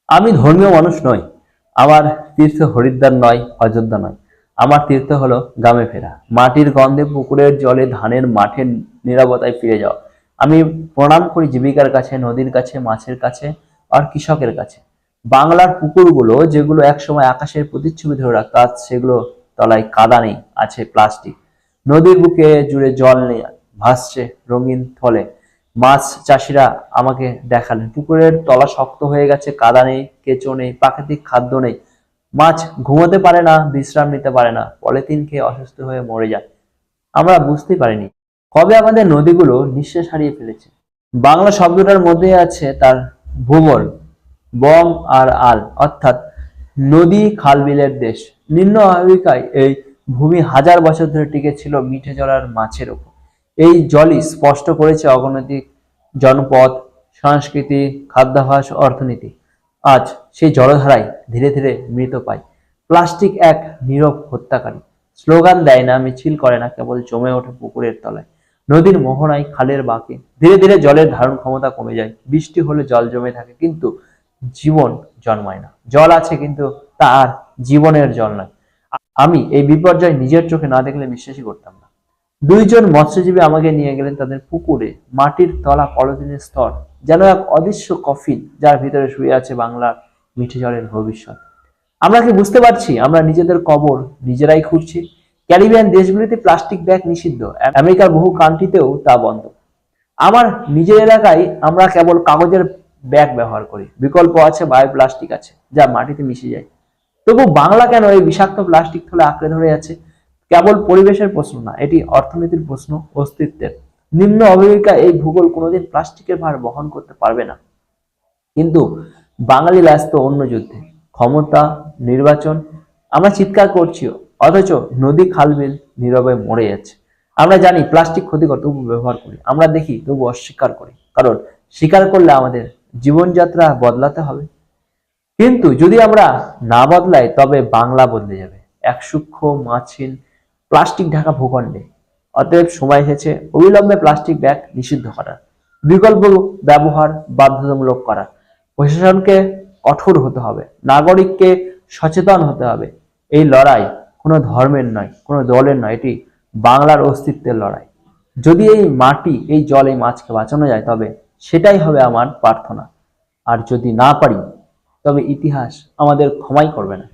আমি ধর্মীয় মানুষ নই। আমার তীর্থ হরিদ্বার নয়, অযোধ্যা নয়। আমার তীর্থ হলো গ্রামে ফেরা, মাটির গন্ধে, পুকুরের জলে, ধানের মাঠের নীরবতায় ফিরে যাওয়া। আমি প্রণাম করি জীবিকার কাছে, নদীর কাছে, মাছের কাছে আর কৃষকের কাছে। বাংলার পুকুরগুলো যেগুলো একসময় আকাশের প্রতিচ্ছবি ধরে রাখতো, আজ সেগুলো তলায় কাদা নেই, আছে প্লাস্টিক। নদীর বুকে জুড়ে জল নেই, ভাসছে রঙিন থলে। মাছ চাষিরা আমাকে দেখালেন পুকুরের তলা শক্ত হয়ে গেছে, কাদা নেই, কেঁচো নেই, প্রাকৃতিক খাদ্য নেই। মাছ ঘুমোতে পারে না, বিশ্রাম নিতে পারে না, পলিথিন খেয়ে অসুস্থ হয়ে মরে যায়। আমরা বুঝতেই পারিনি কবে আমাদের নদীগুলো নিঃশ্বাস হারিয়ে ফেলেছে। বাংলা শব্দটার মধ্যে আছে তার ভূগোল, বং আর আল, অর্থাৎ নদী খাল বিলের দেশ। নিম্ন আমেরিকায় এই ভূমি হাজার বছর ধরে টিকে ছিল মিঠে জল মাছের ওপর। এই জলই স্পষ্ট করেছে অগণিত জনপদ, সংস্কৃতি, খাদ্যাভ্যাস, অর্থনীতি। আজ সেই জলধারায় ধীরে ধীরে মৃত পায়। প্লাস্টিক এক নীরব হত্যাকারী, স্লোগান দেয় না, মিছিল করে না, কেবল জমে ওঠে পুকুরের তলায়, নদীর মোহনায়, খালের বাঁকে। ধীরে ধীরে জলের ধারণ ক্ষমতা কমে যায়। বৃষ্টি হলে জল জমে থাকে, কিন্তু জীবন জন্মায় না। জল আছে, কিন্তু তা আর জীবনের জল নয়। আমি এই বিপর্যয় নিজের চোখে না দেখলে বিশ্বাসই করতাম না। দুইজন মৎস্যজীবী আমাকে নিয়ে গেলেন তাদের পুকুরে। মাটির তলা, পলিথিনের স্তর, যেন এক অদৃশ্য কফিন যার ভিতরে শুয়ে আছে বাংলার মিঠে জলের ভবিষ্যৎ। আমরা কি বুঝতে পারছি আমরা নিজেদের কবর নিজেরাই খুঁড়ছি? ক্যারিবিয়ান দেশগুলিতে প্লাস্টিক ব্যাগ নিষিদ্ধ, আমেরিকার বহু কান্ট্রিতেও তা বন্ধ। আমার নিজের এলাকায় আমরা কেবল কাগজের ব্যাগ ব্যবহার করি। বিকল্প আছে, বায়ো প্লাস্টিক আছে, যা মাটিতে মিশে যায়। তবু বাংলা কেন এই বিষাক্ত প্লাস্টিক থলে আঁকড়ে ধরে আছে? কেবল পরিবেশের প্রশ্ন না, এটি অর্থনীতির প্রশ্ন, অস্তিত্বের। নিম্ন আমেরিকা এই ভূগোল কোনোদিন প্লাস্টিকের ভার বহন করতে পারবে না। কিন্তু বাঙালি ব্যস্ত অন্য যুদ্ধে, ক্ষমতা, নির্বাচন। আমরা চিৎকার করছিও, অথচ নদী খালবিল নীরবে মরে যাচ্ছে। আমরা জানি প্লাস্টিক ক্ষতিকর, তবু ব্যবহার করি। আমরা দেখি, তবু অস্বীকার করি, কারণ স্বীকার করলে আমাদের জীবনযাত্রা বদলাতে হবে। কিন্তু যদি আমরা না বদলাই, তবে বাংলা বদলে যাবে এক সূক্ষ্ম মাছহীন প্লাস্টিক ঢাকা ভূখণ্ডে। অতএব সময় এসেছে অবিলম্বে প্লাস্টিক ব্যাগ নিষিদ্ধ করার, বিকল্প ব্যবহার বাধ্যতামূলক করা। প্রশাসনকে কঠোর হতে হবে, নাগরিককে সচেতন হতে হবে। এই লড়াই কোনো ধর্মের নয়, কোনো দলের নয়, এটি বাংলার অস্তিত্বের লড়াই। যদি এই মাটি, এই জল, এই মাছকে বাঁচানো যায়, তবে সেটাই হবে আমার প্রার্থনা। আর যদি না পারি, তবে ইতিহাস আমাদের ক্ষমাই করবে না।